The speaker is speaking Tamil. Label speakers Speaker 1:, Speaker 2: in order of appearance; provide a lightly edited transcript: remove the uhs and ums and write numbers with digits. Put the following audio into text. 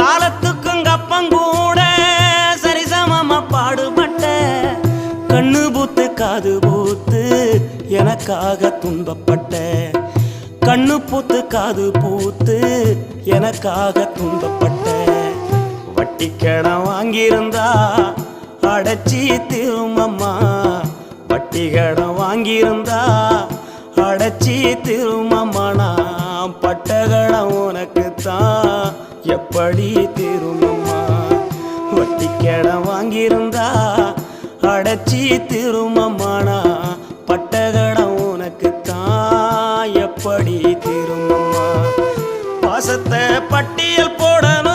Speaker 1: காலத்துக்கும் கப்பங்கூட சரிசமமா பாடுபட்ட கண்ணு பூத்து காது பூத்து எனக்காக துன்பப்பட்ட கண்ணு பூத்து காது பூத்து எனக்காக துன்பப்பட்ட வட்டி கடன் வாங்கியிருந்தா அடைச்சி திருமம்மா வட்டி கடன் வாங்கியிருந்தா அடைச்சி திருமம்மா நான் பட்ட கடன் உனக்குத்தான் எப்படி திருமம்மா வட்டி கடன் வாங்கியிருந்தா அடைச்சி திருமம்மா நான் பட்ட கடன் உனக்குத்தான் எப்படி திருமம்மா பாசத்தை பட்டியல் போடணும்